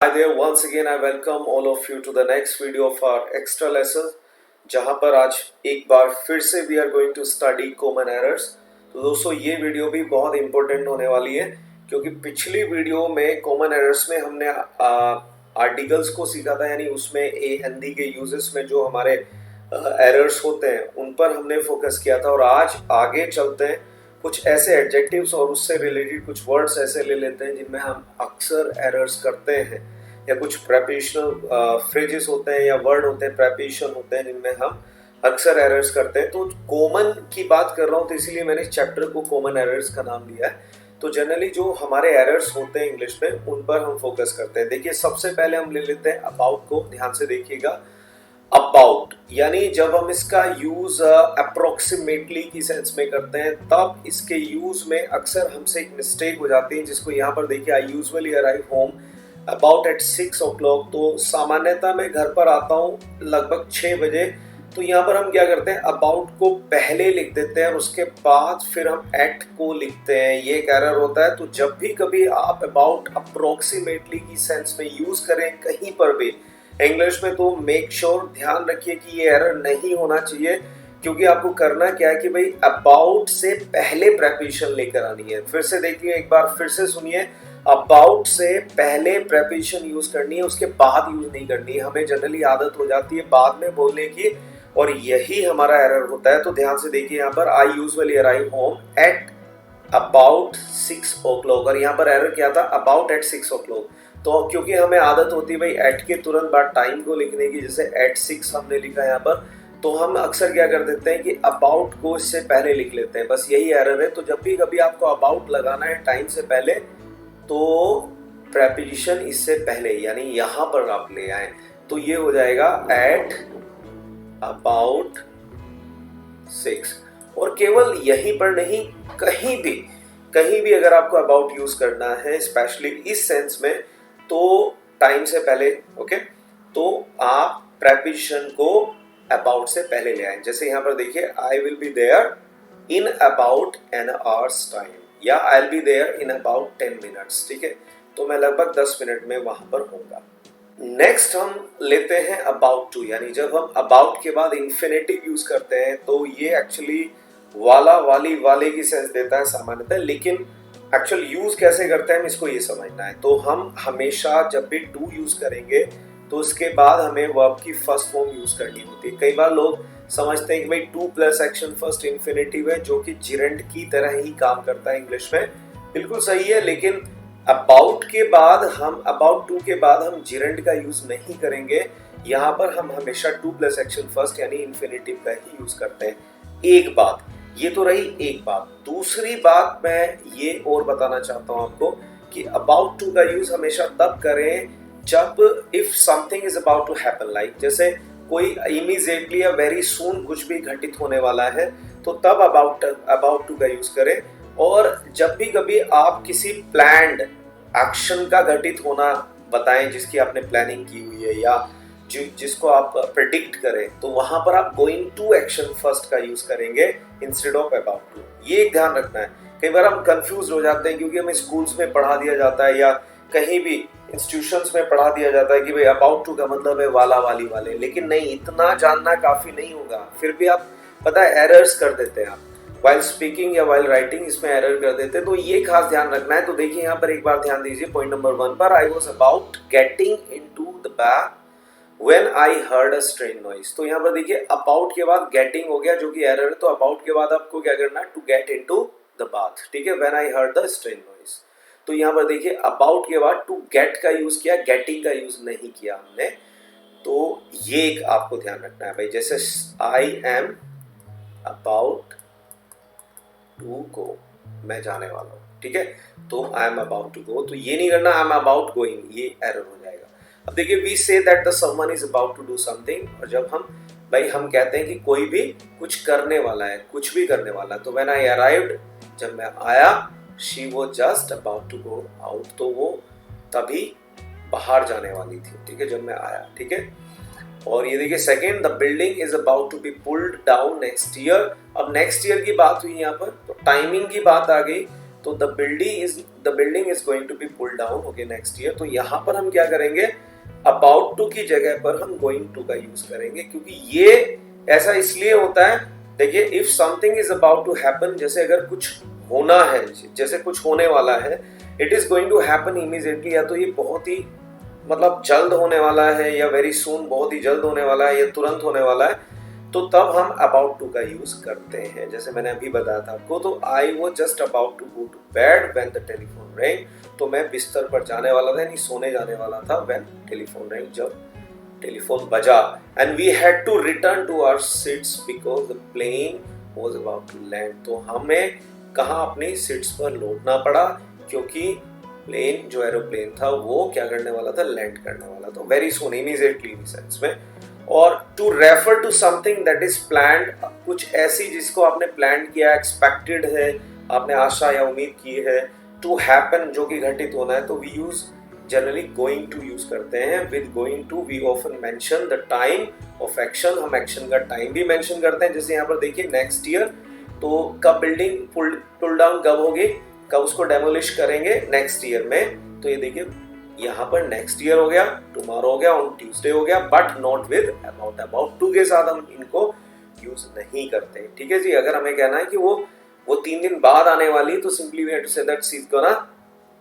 Hi there, once again I welcome all of you to the next video of our extra lesson जहाँ पर आज एक बार फिर से we are going to study common errors। तो दोस्तों ये वीडियो भी बहुत इम्पोर्टेंट होने वाली है क्योंकि पिछली वीडियो में कॉमन एरर्स में हमने आर्टिकल्स को सीखा था, यानी उसमें ए हिंदी के यूजेस में जो हमारे एरर्स होते हैं उन पर हमने फोकस किया था। और आज आगे चलते हैं, कुछ ऐसे एडजेक्टिव्स और उससे रिलेटेड कुछ वर्ड्स ऐसे ले लेते हैं जिनमें हम अक्सर एरर्स करते हैं, या कुछ प्रेपोजिशनल फ्रेजेस होते हैं या वर्ड होते हैं, प्रेपोजिशन होते हैं जिनमें हम अक्सर एरर्स करते हैं। तो कॉमन की बात कर रहा हूँ तो इसीलिए मैंने इस चैप्टर को कॉमन एरर्स का नाम दिया है। तो जनरली जो हमारे एरर्स होते हैं इंग्लिश में उन पर हम फोकस करते हैं। देखिए सबसे पहले हम ले लेते हैं अबाउट को, ध्यान से देखिएगा। अबाउट यानी जब हम इसका यूज अप्रोक्सीमेटली की सेंस में करते हैं तब इसके यूज में अक्सर हमसे एक मिस्टेक हो जाती है, जिसको यहाँ पर देखिए I usually arrive home about at 6 o'clock। तो सामान्यतः मैं घर पर आता हूँ लगभग 6 बजे। तो यहाँ पर हम क्या करते हैं, अबाउट को पहले लिख देते हैं और उसके बाद फिर हम एट को लिखते हैं। ये एक एरर होता है। तो जब भी कभी आप अबाउट अप्रोक्सीमेटली की सेंस में यूज करें कहीं पर भी इंग्लिश में, तो मेक श्योर ध्यान रखिए कि ये एरर नहीं होना चाहिए, क्योंकि आपको करना क्या है कि भाई अबाउट से पहले प्रेपोजिशन लेकर आनी है। फिर से देखिए, एक बार फिर से सुनिए, अबाउट से पहले प्रेपोजिशन यूज करनी है, उसके बाद यूज नहीं करनी है। हमें जनरली आदत हो जाती है बाद में बोलने की, और यही हमारा एरर होता है। तो ध्यान से देखिए, यहाँ पर आई usually arrive home at about 6 o'clock, और यहाँ पर एरर क्या था, अबाउट एट 6 o'clock। तो क्योंकि हमें आदत होती है भाई एट के तुरंत बाद टाइम को लिखने की, जैसे एट 6 हमने लिखा यहाँ पर, तो हम अक्सर क्या कर देते हैं कि अबाउट को इससे पहले लिख लेते हैं। बस यही एरर है। तो जब भी कभी आपको अबाउट लगाना है टाइम से पहले, तो प्रेपोजिशन इससे पहले यानी यहाँ पर आप ले आए, तो ये हो जाएगा एट अबाउट 6। और केवल यहीं पर नहीं, कहीं भी अगर आपको अबाउट यूज करना है, स्पेशली इस सेंस में, तो टाइम से पहले, ओके, तो आप प्रेपोजिशन को अबाउट से पहले ले आए। जैसे यहाँ पर देखिए, I will be there in about an hours time, या I will be there in about 10 minutes। ठीक है, तो मैं लगभग 10 मिनट में वहां पर होऊंगा। नेक्स्ट हम लेते हैं अबाउट टू, यानी जब हम अबाउट के बाद इंफिनिटिव यूज करते हैं तो ये एक्चुअली वाला, वाली, वाले की सेंस देता है सामान्यतः, लेकिन एक्चुअल यूज कैसे करते हैं इसको ये समझना है। तो हम हमेशा जब भी टू यूज करेंगे तो उसके बाद हमें वर्ब की फर्स्ट फॉर्म यूज करनी होती है। कई बार लोग समझते हैं कि भाई two plus action first infinitive है, जो कि जिरेंट की तरह ही काम करता है इंग्लिश में। बिल्कुल सही है, लेकिन अबाउट के बाद हम, अबाउट टू के बाद हम जिरेंट का यूज नहीं करेंगे। यहाँ पर हम हमेशा टू प्लस एक्शन फर्स्ट यानी इन्फिनेटिव का ही यूज करते हैं। एक बात ये तो रही, एक बात। दूसरी बात मैं ये और बताना चाहता हूँ आपको कि अबाउट टू का यूज हमेशा तब करें जब if something is about to happen, like जैसे कोई इमीडिएटली या वेरी सून कुछ भी घटित होने वाला है, तो तब अबाउट टू का यूज करें। और जब भी कभी आप किसी प्लान्ड एक्शन का घटित होना बताएं जिसकी आपने प्लानिंग की हुई है, या जिसको आप प्रेडिक्ट करें, तो वहां पर आप गोइंग टू एक्शन फर्स्ट का यूज करेंगे इंस्टेड ऑफ अबाउट टू। ये एक ध्यान रखना है। कई बार हम कंफ्यूज हो जाते हैं क्योंकि हमें स्कूल्स में पढ़ा दिया जाता है या कहीं भी इंस्टीट्यूशंस में पढ़ा दिया जाता है कि भाई अबाउट टू का मतलब है वाला, वाली, वाले, लेकिन नहीं, इतना जानना काफी नहीं होगा। फिर भी आप पता है एरर्स कर देते हैं, आप वाइल स्पीकिंग या वाइल राइटिंग इसमें एरर कर देते हैं। तो ये खास ध्यान रखना है। तो देखिए यहाँ पर एक बार ध्यान दीजिए, पॉइंट नंबर 1 पर, I was about getting into the bag when I heard a strain noise. तो यहाँ पर देखिए अबाउट के बाद गेटिंग हो गया, जो कि एरर है। तो अबाउट के बाद आपको क्या करना है, to get into the bath. ठीक है, when I heard the strange noise. तो यहाँ पर देखिए अबाउट के बाद टू गेट का यूज किया, गेटिंग का यूज नहीं किया हमने। तो ये एक आपको ध्यान रखना है भाई। जैसे I am about to go, मैं जाने वाला हूँ। ठीक है, तो I am about to go, तो ये नहीं करना आई एम अबाउट गोइंग, ये एरर हो जाएगा। अब देखिए, we say that the someone is about to do something, और जब हम कहते हैं कि कोई भी कुछ करने वाला है, कुछ भी करने वाला है, तो व्हेन आई अराइव्ड, जब मैं आया, she was just about to go out, तो वो तभी बाहर जाने वाली थी। ठीक है, जब मैं आया। ठीक है, और ये देखिए second, the building is about to be pulled down next year. अब नेक्स्ट ईयर की बात हुई यहाँ पर, तो टाइमिंग की बात आ गई। तो the building is going to be pull down okay next year. तो यहाँ पर हम क्या करेंगे, अबाउट टू की जगह पर हम गोइंग टू का यूज करेंगे, क्योंकि ये ऐसा इसलिए होता है, देखिए if something is about to happen, जैसे अगर कुछ होना है, जैसे कुछ होने वाला है, it is going to happen immediately, या तो ये बहुत ही मतलब जल्द होने वाला है, या वेरी सून बहुत ही जल्द होने वाला है, या तुरंत होने वाला है, तो तब हम अबाउट टू का यूज करते हैं। जैसे मैंने अभी बताया था आपको, तो I was just about to go to bed when the telephone ring, तो मैं बिस्तर पर जाने वाला था, यानी सोने जाने वाला था, व्हेन टेलीफोन रिंग, जब टेलीफोन बजा, and we had to return to our seats because the plane was about to land. तो हमें कहाँ अपनी सीट्स पर लौटना पड़ा, क्योंकि प्लेन जो एरोप्लेन था वो क्या करने वाला था, लैंड करने वाला था वेरी सून, इमीडिएटली सेंस में। और to refer to something that is planned, कुछ ऐसी जिसको आपने प्लान किया, एक्सपेक्टेड है, आपने आशा या उम्मीद की है, टू हैपन जो कि घटित होना है, तो we use generally going to use करते हैं। With going to we often mention the time of action, हम एक्शन का टाइम भी मेंशन करते हैं। जैसे यहाँ पर देखिए नेक्स्ट ईयर, तो कब बिल्डिंग पुल डाउन कब होगी, कब उसको डेमोलिश करेंगे, नेक्स्ट ईयर में। तो ये देखिए यहाँ पर नेक्स्ट ईयर हो गया, टुमारो हो गया, ऑन ट्यूसडे हो गया, but not with about to के साथ हम इनको यूज नहीं करते। ठीक है जी, अगर हमें कहना है कि वो 3 दिन बाद आने वाली, तो simply we have to say that she is gonna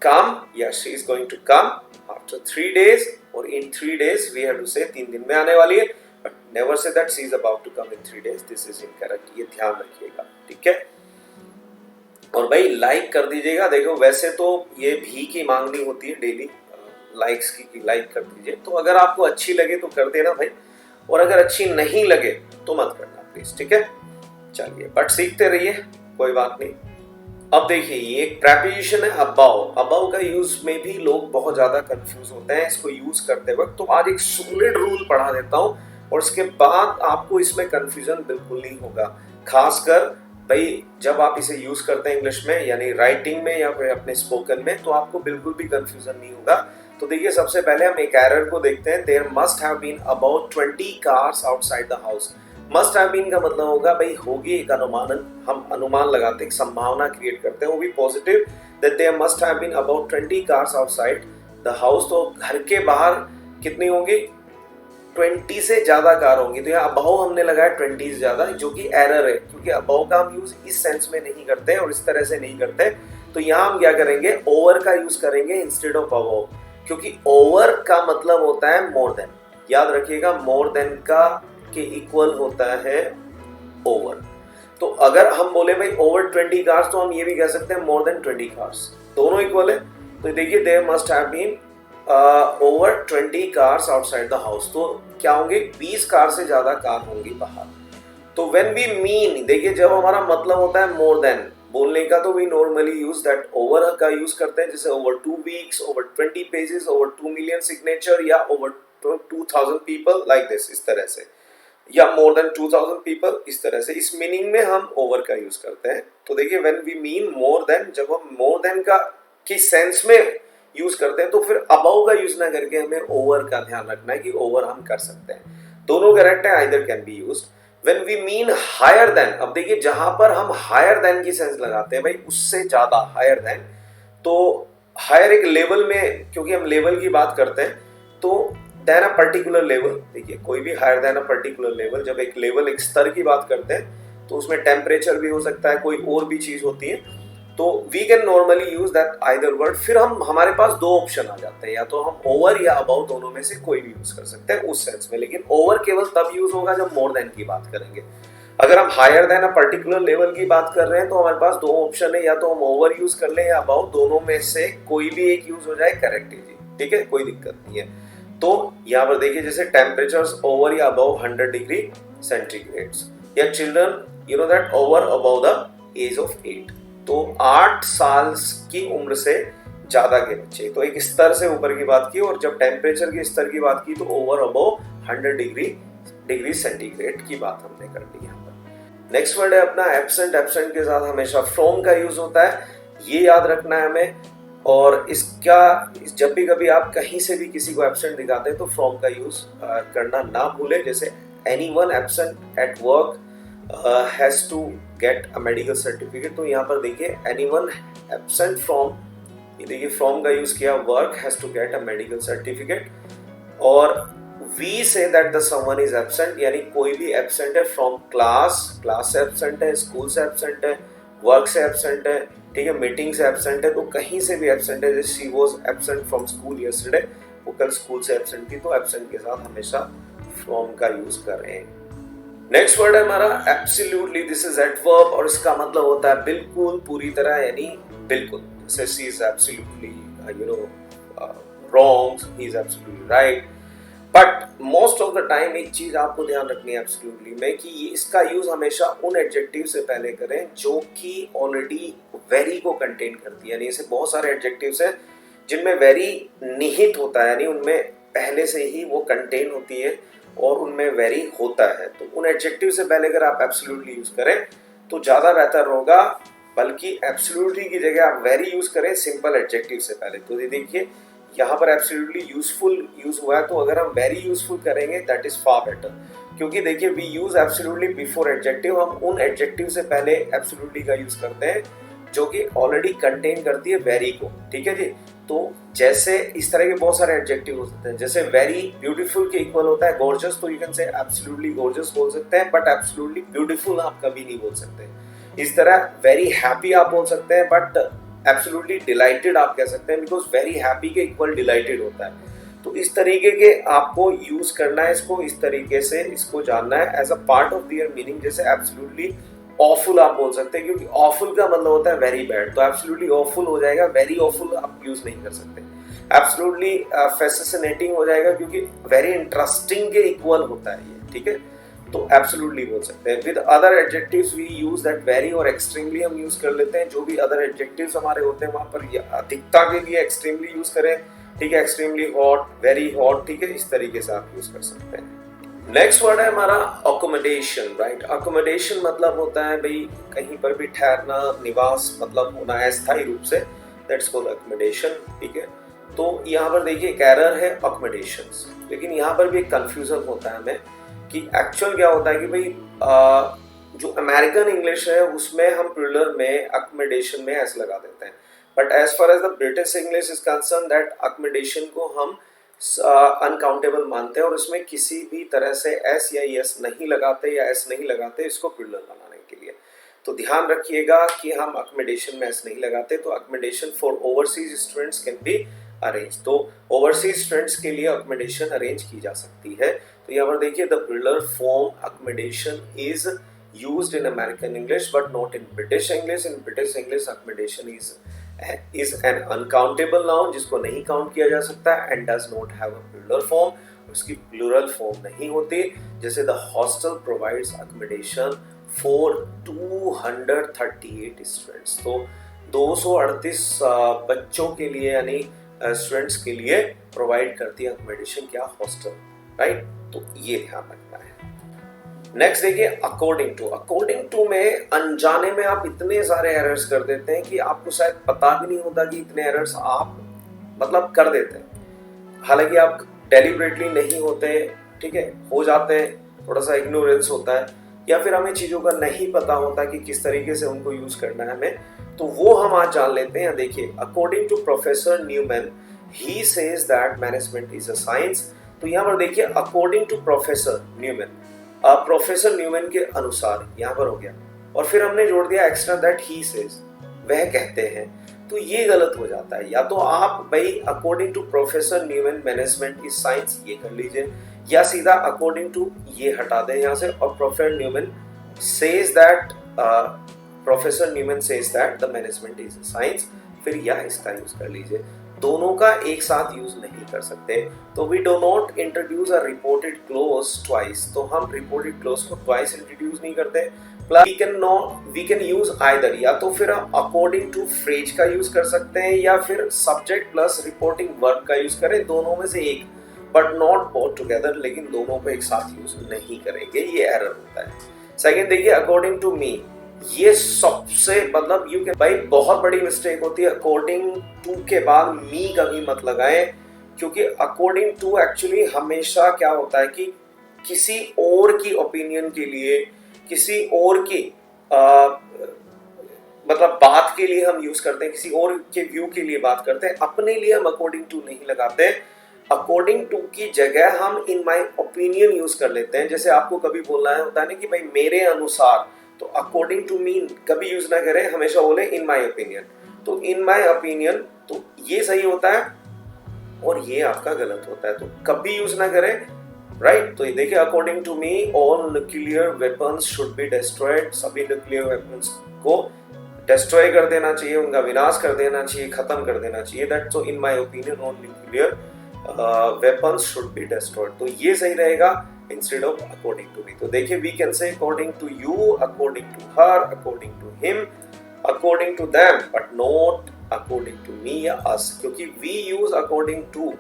come, या she is going to come after 3 days, और in 3 days we have to say 3 दिन में आने वाली है, but never say that she is about to come in 3 days, this is incorrect, ये ध्यान रखिएगा। ठीक है, और भाई लाइक कर दीजिएगा। देखो वैसे तो ये भी की मांगनी होती है डेली लाइक्स की लाइक कर दीजिए, तो अगर आपको अच्छी लगे तो कर देना भाई, और अगर अच्छी नहीं लगे तो मत करना प्लीज। ठीक है, चलिए बट सीखते रहिए, कोई बात नहीं। अब देखिए ये एक प्रेपोजिशन है अबाउ। अबाउ का यूज में भी लोग बहुत ज्यादा कंफ्यूज होते हैं इसको यूज करते वक्त, तो आज एक सॉलिड रूल पढ़ा देता हूं, और उसके बाद आपको इसमें कंफ्यूजन बिल्कुल नहीं होगा। खासकर भाई जब आप इसे यूज करते हैं इंग्लिश में, यानी राइटिंग में या फिर अपने स्पोकन में, तो आपको बिल्कुल भी कंफ्यूजन नहीं होगा। तो देखिए सबसे पहले हम एक एरर को देखते हैं। There must have been about 20 cars outside the house. Must have been का मतलब होगा भाई होगी, एक अनुमानन, हम अनुमान लगाते हैं, एक संभावना क्रिएट करते हैं, वो भी positive, that there must have been about 20 cars outside the house. तो घर के बाहर कितनी होंगी, 20 से ज्यादा कार होंगी। तो यहाँ अबाउ हमने लगाया 20 से ज्यादा, जो कि एरर है, क्योंकि अबाउ का हम यूज इस सेंस में नहीं करते और इस तरह से नहीं करते। तो यहाँ हम क्या करेंगे, ओवर का यूज करेंगे इंस्टेड ऑफ अबाउ, क्योंकि ओवर का मतलब होता है मोर देन। याद रखिएगा, मोर देन का के इक्वल होता है ओवर। तो अगर हम बोले भाई ओवर 20 कार्स, तो हम ये भी कह सकते हैं मोर देन 20 कार्स, दोनों इक्वल है। तो देखिए there must have been over 20 cars outside the house, तो क्या होंगे, 20 कार से ज्यादा कार होंगी बाहर। तो व्हेन वी मीन, देखिए जब हमारा मतलब होता है मोर देन बोलने का, तो we normally use that over का यूज करते हैं, जैसे over 2 weeks, over 20 pages, over 2 million signature, या ओवर 2000 पीपल, लाइक दिस, इस तरह से, या मोर देन 2000 पीपल, इस तरह से। इस मीनिंग में हम ओवर का यूज करते हैं। तो देखिए when we mean more than, जब हम मोर देन का की सेंस में यूज करते हैं, तो फिर अबाउ का यूज ना करके हमें ओवर का ध्यान रखना है कि ओवर हम कर सकते हैं। दोनों करेक्ट है, either can be used. When we mean higher than, अब देखिए जहां पर हम higher than की सेंस लगाते हैं भाई, उससे ज्यादा higher than, तो higher एक लेवल में, क्योंकि हम लेवल की बात करते हैं, तो than a particular level, देखिए कोई भी higher than a particular level, जब एक लेवल, एक स्तर की बात करते हैं, तो उसमें टेम्परेचर भी हो सकता है, कोई और भी चीज होती है। तो we can normally use that either word. फिर हम हमारे पास दो ऑप्शन आ जाते हैं, या तो हम ओवर या अबाउट दोनों में से कोई भी यूज कर सकते हैं उस सेंस में, लेकिन ओवर केवल तब यूज होगा जब मोर देन की बात करेंगे। अगर हम higher than a particular level की बात कर रहे हैं, तो हमारे पास दो ऑप्शन है, या तो हम ओवर यूज कर लें या अबाउट, दोनों में से कोई भी एक यूज हो जाए करेक्ट है जी। ठीक है, कोई दिक्कत नहीं है। तो यहाँ पर देखिए जैसे टेम्परेचर्स ओवर या अबाउ 100 डिग्री सेंटीग्रेड, या children you know that over about the age of 8, तो 8 साल की उम्र से ज्यादा के बच्चे, तो एक स्तर से ऊपर की बात की, और जब टेम्परेचर के स्तर की बात की तो ओवर अबाउ 100 डिग्री सेंटीग्रेड की बात हमने कर ली। यहाँ पर नेक्स्ट वर्ड है अपना एब्सेंट। एब्सेंट के साथ हमेशा फ्रॉम का यूज होता है, ये याद रखना है हमें। और इसका जब भी कभी आप कहीं से भी किसी को एब्सेंट दिखाते हैं, तो फ्रॉम का यूज करना ना भूले। जैसे anyone absent at work has to get a medical certificate. तो यहाँ पर देखिए एनीवन एब्सेंट फ्रॉम, ये देखिए फ्रॉम का यूज किया, work has to get a medical certificate. और we say that the someone is absent, यानी कोई भी एब्सेंट है फ्रॉम क्लास, क्लास से एब्सेंट है, स्कूल से एब्सेंट है, वर्क से एब्सेंट है, ठीक है, मीटिंग से एब्सेंट है, तो कहीं से भी एब्सेंट है। जैसे she was absent from school yesterday, वो कल स्कूल से एब्सेंट थी, तो एब्सेंट के साथ हमेशा फ्रॉम का यूज कर रहे हैं। नेक्स्ट वर्ड है हमारा एब्सोल्युटली, दिस इज एडवर्ब और इसका मतलब होता है बिल्कुल, पूरी तरह, यानी बिल्कुल। जैसे she is absolutely wrong, he is absolutely right. But most of the time एक चीज आपको ध्यान रखनी है एब्सोल्युटली में, कि इसका यूज हमेशा उन एडजेक्टिव से पहले करें जो कि ऑलरेडी वेरी को कंटेन करती है। यानी ऐसे बहुत सारे एडजेक्टिव्स हैं जिनमें वेरी निहित होता है, यानी उनमें पहले से ही वो कंटेन होती है और उनमें वेरी होता है। तो उन एडजेक्टिव से पहले अगर आप एब्सोल्युटली यूज करें तो ज्यादा बेहतर होगा, बल्कि एब्सोल्युटली की जगह आप वेरी यूज करें सिंपल एडजेक्टिव से पहले। तो ये देखिए यहाँ पर एब्सोल्युटली यूजफुल यूज हुआ है, तो अगर हम वेरी यूजफुल करेंगे दैट इज फार बेटर। क्योंकि देखिए we use absolutely before adjective, हम उन एडजेक्टिव से पहले एब्सोल्युटली का यूज करते हैं जो कि ऑलरेडी कंटेन करती है वेरी को, ठीक है जी। तो जैसे इस तरह के बहुत सारे एडजेक्टिव हो सकते हैं, जैसे वेरी ब्यूटीफुल के इक्वल होता है गॉर्जियस, तो you can say absolutely gorgeous बोल सकते हैं, बट एब्सोल्युटली ब्यूटीफुल आप कभी नहीं बोल सकते। इस तरह वेरी हैप्पी आप बोल सकते हैं, बट एब्सोल्युटली डिलाइटेड आप कह सकते हैं, बिकॉज वेरी हैप्पी के इक्वल डिलाइटेड होता है। तो इस तरीके के आपको यूज करना है इसको, इस तरीके से इसको जानना है as a part of their meaning. जैसे एब्सोल्युटली ऑफुल आप बोल सकते हैं, क्योंकि ऑफुल का मतलब होता है वेरी बैड, तो एब्सोल्युटली ऑफुल हो जाएगा, वेरी ऑफुल आप यूज नहीं कर सकते। एब्सोल्युटली फैसिनेटिंग हो जाएगा, क्योंकि वेरी इंटरेस्टिंग के इक्वल होता है ये, ठीक है। तो एब्सोल्युटली बोल सकते हैं। With other adjectives we use that very और एक्सट्रीमली हम यूज कर लेते हैं। जो भी अदर एडजेक्टिव्स हमारे होते हैं वहां पर अधिकता के लिए एक्सट्रीमली यूज करें, ठीक है, एक्सट्रीमली हॉट, वेरी हॉट, ठीक है, इस तरीके से आप यूज कर सकते हैं। नेक्स्ट वर्ड है हमारा अकोमोडेशन, राइट। अकोमोडेशन मतलब होता है भाई कहीं पर भी ठहरना, निवास, मतलब होना अस्थायी रूप से, दैट्स कॉल्ड अकोमोडेशन, ठीक है। तो यहाँ पर देखिए एक एरर है अकोमोडेशंस, लेकिन यहाँ पर भी एक कंफ्यूजन होता है हमें कि एक्चुअल क्या होता है कि भाई जो अमेरिकन इंग्लिश है उसमें हम प्लूरल में अकोमोडेशन में एस लगा देते हैं, but as far as the British English is concern that accommodation को हम अनकाउंटेबल मानते हैं और उसमें किसी भी तरह से एस या यस नहीं लगाते या एस नहीं लगाते इसको प्लूरल बनाने के लिए। तो ध्यान रखिएगा कि हम अकोमोडेशन में एस नहीं लगाते। तो accommodation for overseas students can be arrange, तो ओवरसीज स्टूडेंट्स के लिए अकोमोडेशन अरेंज की जा सकती है। तो यहाँ पर देखिए the plural form accommodation is used in American English but not in British English. In British English accommodation is an uncountable noun जिसको नहीं काउंट किया जा सकता and does not have a plural form, उसकी प्लूरल फॉर्म नहीं होती। जैसे the hostel provides accommodation for 238 students, तो 238 बच्चों के लिए यानी स्टूडेंट्स के लिए प्रोवाइड करती है अकोमोडेशन क्या, हॉस्टल, राइट। तो ये ध्यान रखना है। नेक्स्ट देखिए अकॉर्डिंग टू। अकॉर्डिंग टू में अनजाने में आप इतने सारे एरर्स कर देते हैं कि आपको शायद पता भी नहीं होता कि इतने एरर्स आप मतलब कर देते हैं। हालांकि आप डेलिबरेटली नहीं होते, ठीक है, हो जाते हैं, थोड़ा सा इग्नोरेंस होता है या फिर हमें चीज़ों का नहीं पता होता कि किस तरीके से उनको यूज करना है हमें, तो वो हम आज जान लेते हैं। देखिए according to professor Newman he says that management is a science. तो यहाँ पर देखिए according to professor Newman, professor Newman के अनुसार यहाँ पर हो गया, और फिर हमने जोड़ दिया एक्स्ट्रा दैट ही सेज, वह कहते हैं। तो ये गलत हो जाता है। या तो आप भाई according to professor Newman management is science ये कर लीजिए, या सीधा अकॉर्डिंग टू ये हटा दें यहाँ से और professor Newman says that, professor Newman says that the management is science, फिर या इसका यूज कर लीजिए। दोनों का एक साथ यूज नहीं कर सकते। तो we do not introduce a reported clause twice, तो हम रिपोर्टेड क्लोज को ट्वाइस इंट्रोड्यूस नहीं करते। Plus we can use either, या तो फिर हम अकॉर्डिंग टू फ्रेज का यूज कर सकते हैं या फिर सब्जेक्ट प्लस रिपोर्टिंग वर्ब का यूज करें, दोनों में से एक, बट नॉट बोथ टुगेदर, लेकिन दोनों को एक साथ यूज नहीं करेंगे, ये एरर होता है। सेकेंड देखिए अकॉर्डिंग टू मी, ये सबसे मतलब यू के भाई बहुत बड़ी मिस्टेक होती है। अकॉर्डिंग टू के बाद मी कभी मत लगाएं, क्योंकि अकॉर्डिंग टू एक्चुअली हमेशा क्या होता है कि किसी और की ओपिनियन के लिए, किसी और की मतलब बात के लिए हम यूज करते हैं, किसी और के व्यू के लिए बात करते हैं, अपने लिए हम अकॉर्डिंग टू नहीं लगाते। अकॉर्डिंग टू की जगह हम इन माई ओपिनियन यूज कर लेते हैं। जैसे आपको कभी बोलना है होता है ना कि भाई मेरे अनुसार, तो अकॉर्डिंग टू मी कभी यूज ना करें, हमेशा बोले इन माई ओपिनियन। तो इन माई ओपिनियन, तो ये सही होता है और ये आपका गलत होता है, तो कभी यूज ना करें, राइट। तो ये देखिए, according to me all nuclear weapons should be destroyed, सभी न्यूक्लियर वेपन्स को डिस्ट्रॉय कर देना चाहिए, उनका विनाश कर देना चाहिए, खत्म कर देना चाहिए। That so in my opinion all nuclear weapons should be destroyed, तो ये सही रहेगा instead of according to me. तो देखिए, we can say according to you, according to her, according to him, according to them, but not according to me या us, क्योंकि we use according to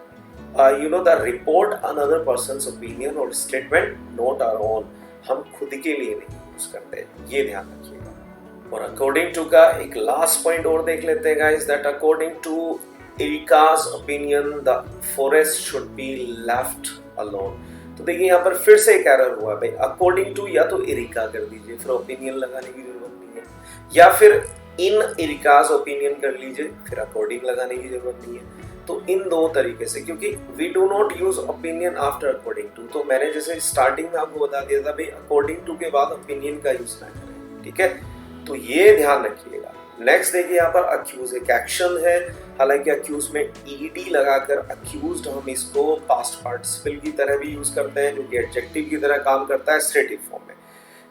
you know the report another person's opinion or statement, not our own। हम खुद के लिए नहीं use करते, ये ध्यान रखिएगा। और अकॉर्डिंग टू का एक लास्ट पॉइंट और देख लेते हैं guys, that according to Erica's opinion the forest should be left alone। तो देखिए यहाँ पर फिर से एक एरर हुआ भाई, अकॉर्डिंग टू या तो एरिका कर दीजिए, फिर ओपिनियन लगाने की जरूरत नहीं है, या फिर इन एरिका's ओपिनियन कर लीजिए, फिर अकॉर्डिंग लगाने की जरूरत नहीं है। तो इन दो तरीके से, क्योंकि we do not use opinion after according to. तो मैंने जैसे स्टार्टिंग में आपको बता दिया था भाई, अकॉर्डिंग टू के बाद ओपिनियन का यूज ना करें, ठीक है, तो ये ध्यान रखिएगा। नेक्स्ट देखिए, यहाँ पर अक्यूज एक एक्शन है, हालांकि अक्यूज में ईडी लगाकर अक्यूज्ड, हम इसको पास्ट पार्टिसिपल की तरह भी यूज करते हैं, जो कि एडजेक्टिव की तरह काम करता है स्ट्रेटिव फॉर्म में।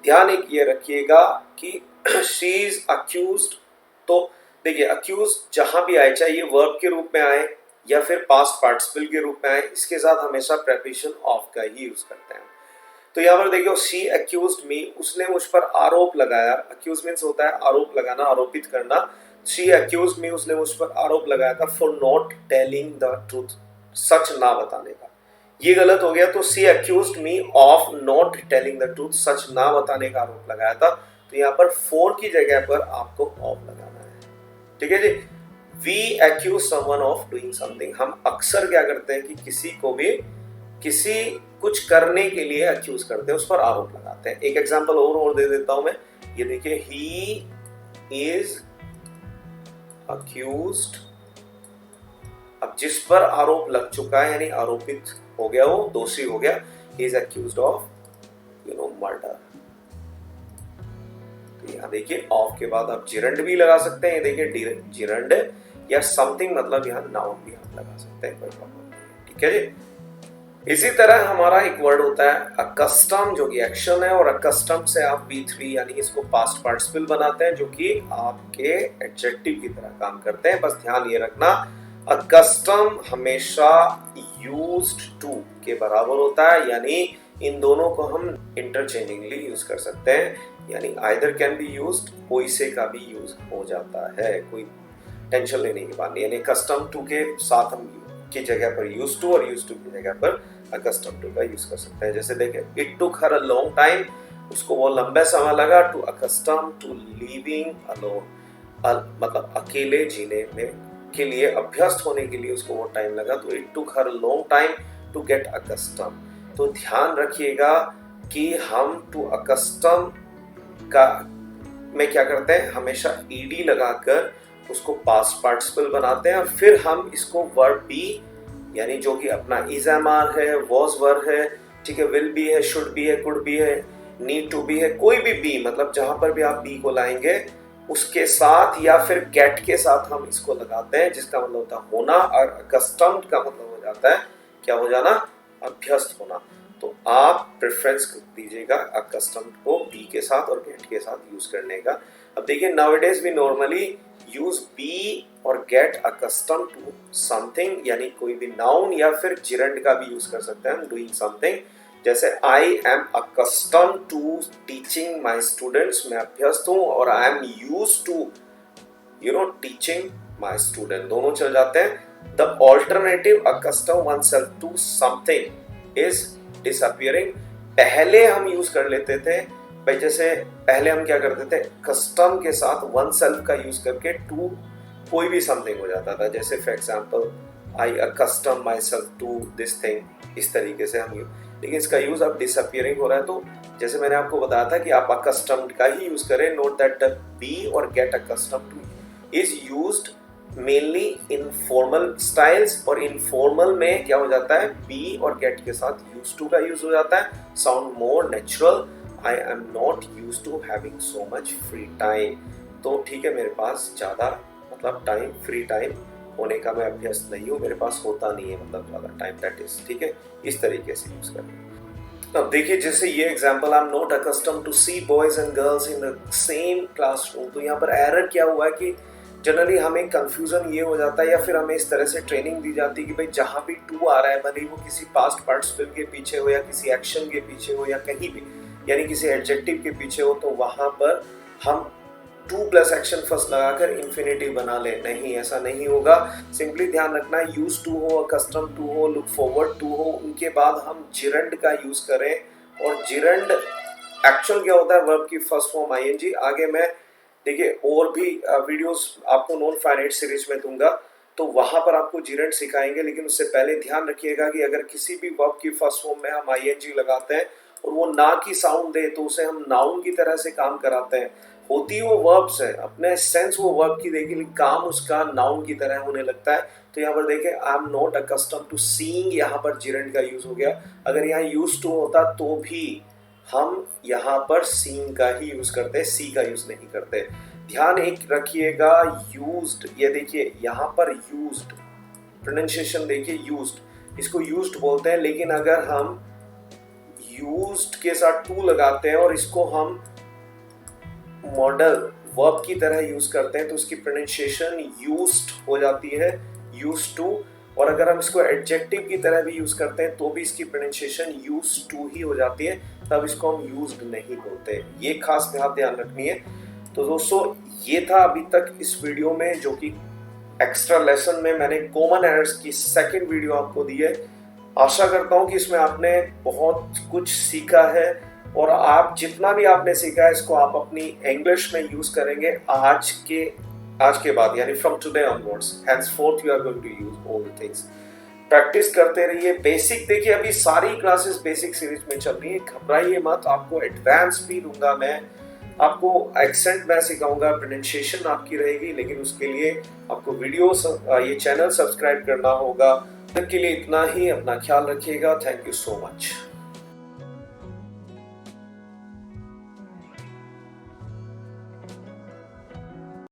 ध्यान एक ये रखिएगा कि शी इज अक्यूज्ड, तो देखिए अक्यूज जहां भी आए, चाहे ये वर्ब के रूप में आए या फिर पास्ट पार्टिसिपल के रूप में आए, इसके साथ हमेशा प्रेपोजिशन ऑफ का ही यूज करते हैं। तो यहाँ पर देखिए, शी अक्यूज्ड मी, उसने मुझ पर आरोप लगाया। अक्यूज मीन्स होता है आरोप लगाना, आरोपित करना। शी अक्यूज्ड मी, उसने मुझ पर आरोप लगाया था for not telling the truth, सच ना बताने का। ये गलत हो गया, तो she accused me of not telling the truth, सच ना बताने का आरोप लगाया था। तो यहाँ पर फॉर की जगह पर आपको ऑफ लगाना है, ठीक है जी। We accuse someone of doing something, हम अक्सर क्या करते हैं कि किसी को भी किसी कुछ करने के लिए अक्यूज करते हैं, उस पर आरोप लगाते हैं। एक एग्जांपल और दे देता हूं मैं, ये देखिए, he is accused, अब जिस पर आरोप लग चुका है यानी आरोपित हो गया, वो दोषी हो गया, he is accused of murder। तो यहाँ देखिए, ऑफ के बाद आप जिरंड भी लगा सकते हैं, ये देखिए जिरंड या समथिंग, मतलब यहाँ नाउन भी आप लगा सकते हैं, कोई प्रॉब्लम नहीं है, ठीक है जी। इसी तरह हमारा एक वर्ड होता है अकस्टम, जो कि एक्शन है, और अकस्टम से आप V3 यानी इसको पास्ट पार्टिसिपल बनाते हैं, जो कि आपके एडजेक्टिव की तरह काम करते हैं। बस ध्यान ये रखना, अकस्टम हमेशा यूज्ड टू के बराबर होता है, यानी इन दोनों को हम इंटरचेंजिंगली यूज कर सकते हैं, यानी आइदर कैन बी यूज्ड, कोई से का भी यूज हो जाता है, कोई टेंशन लेने की बात नहीं। यानी कस्टम टू के साथ हम की जगह पर यूज टू, और यूज टू की जगह पर अकस्टम टू का यूज कर सकते हैं। जैसे देखें, it took her a long time, उसको वो लंबे समय लगा to accustom to living alone, मतलब अकेले जीने में के लिए, अभ्यस्त होने के लिए उसको वो टाइम लगा। तो it took her a long time to get accustom. तो ध्यान रखिएगा कि हम टू अकस्टम का में क्या करते हैं, हमेशा ईडी लगाकर उसको पास्ट पार्टिसिपल बनाते हैं, और फिर हम इसको वर्ब बी, यानी जो कि अपना इज एम आर है, वॉज वर्ब है, ठीक है, विल बी है, शुड बी है, कुड बी है, नीड टू बी है, कोई भी बी, मतलब जहां पर भी आप बी को लाएंगे उसके साथ या फिर गेट के साथ हम इसको लगाते हैं, जिसका मतलब होता है होना, और अकस्टम्ड का मतलब हो जाता है क्या हो जाना, अभ्यस्त होना। तो आप प्रेफरेंस दीजिएगा अकस्टम्ड को बी के साथ और गेट के साथ यूज करने का। अब देखिए, nowadays we normally use be और गेट अकस्टम टू समथिंग, यानी कोई भी नाउन या फिर जिरंड का भी यूज कर सकते हैं, डूइंग समथिंग। जैसे I am accustom to teaching my students, मैं अभ्यस्त हूं, और I am use to teaching my student, दोनों चल जाते हैं। The alternative accustom one self to something is disappearing, पहले हम यूज कर लेते थे भाई, जैसे पहले हम क्या करते थे, कस्टम के साथ वन सेल्फ का यूज करके टू कोई भी समथिंग हो जाता था। जैसे for example, I accustom my self to this thing, इस तरीके से हम लेकिन इसका यूज अब डिसअपियरिंग हो रहा है। तो जैसे मैंने आपको बताया था कि आप अकस्टम्ड का ही यूज करें। नोट दैट द बी और get accustomed to is used mainly in formal styles, और इनफॉर्मल में क्या हो जाता है, बी और गेट के साथ यूज टू का यूज हो जाता है। Sound more natural, I am not use to having so much free time. तो ठीक है, मेरे पास ज़्यादा मतलब टाइम, फ्री टाइम होने का मैं अभ्यस्त नहीं हूँ, मेरे पास होता नहीं है मतलब ज़्यादा टाइम, दैट इज, ठीक है, इस तरीके से यूज करना। अब देखिए जैसे ये example, I am not accustomed to see boys and girls in the same classroom. तो यहाँ पर एरर क्या हुआ है कि जनरली हमें कंफ्यूजन ये हो जाता है, या फिर हमें इस तरह से ट्रेनिंग दी जाती है कि भाई जहाँ भी टू आ रहा है, भले वो किसी पास्ट पार्टिसिपल के पीछे हो या किसी एक्शन के पीछे हो या कहीं भी, यानी किसी एडजेक्टिव के पीछे हो, तो वहां पर हम टू प्लस एक्शन फर्स्ट लगाकर इन्फिनेटिव बना ले। नहीं, ऐसा नहीं होगा। सिंपली ध्यान रखना, यूज टू हो, अकस्टम टू हो, लुक फॉरवर्ड टू हो, उनके बाद हम जिरंड का यूज करें। और जिरंड एक्चुअल क्या होता है, वर्ब की फर्स्ट फॉर्म आईएनजी। आगे मैं देखिए और भी वीडियोस आपको नॉन फाइनाइट सीरीज में दूंगा, तो वहां पर आपको जिरंड सिखाएंगे। लेकिन उससे पहले ध्यान रखिएगा कि अगर किसी भी वर्ब की फर्स्ट फॉर्म में हम आईएनजी लगाते हैं और वो ना की साउंड दे, तो उसे हम नाउन की तरह से काम कराते हैं। होती वो वर्ब्स है, अपने सेंस वो वर्ब की देखिए, लेकिन काम उसका नाउन की तरह होने लगता है। तो यहाँ पर देखें, I am not accustom to seeing, यहाँ पर जिरंड का यूज हो गया। अगर यहाँ यूज टू होता तो भी हम यहाँ पर सीइंग का ही यूज करते हैं, सी का यूज नहीं करते। ध्यान एक रखिएगा, यूज्ड, ये देखिए यहाँ पर यूज्ड, प्रोनाउंसिएशन देखिए यूज्ड, इसको यूज्ड बोलते हैं। लेकिन अगर हम यूज्ड के साथ टू लगाते हैं और इसको हम मॉडल वर्ब की तरह यूज करते हैं, तो उसकी प्रोनाउंसिएशन यूज्ड हो जाती है, यूज्ड टू। और अगर हम इसको एडजेक्टिव की तरह भी यूज करते हैं तो भी इसकी प्रोनाउंसिएशन यूज्ड टू ही हो जाती है, तब इसको हम यूज्ड नहीं बोलते। ये खास बात ध्यान रखनी है। तो दोस्तों ये था अभी तक इस वीडियो में, जो कि एक्स्ट्रा लेसन में मैंने कॉमन एरर्स की सेकंड वीडियो आपको दी है। आशा करता हूं कि इसमें आपने बहुत कुछ सीखा है, और आप जितना भी आपने सीखा है इसको आप अपनी इंग्लिश में यूज करेंगे आज के बाद, यानी from today onwards, henceforth you are going to use all the things। Practice करते रहिए। बेसिक देखिए, अभी सारी क्लासेस बेसिक सीरीज में चल रही है, घबराइए मत। आपको एडवांस भी दूंगा मैं, आपको एक्सेंट मैं सिखाऊंगा, प्रोनाउंसिएशन आपकी रहेगी। लेकिन उसके लिए आपको वीडियो ये चैनल सब्सक्राइब करना होगा। तक के लिए इतना ही, अपना ख्याल रखिएगा। Thank you so much.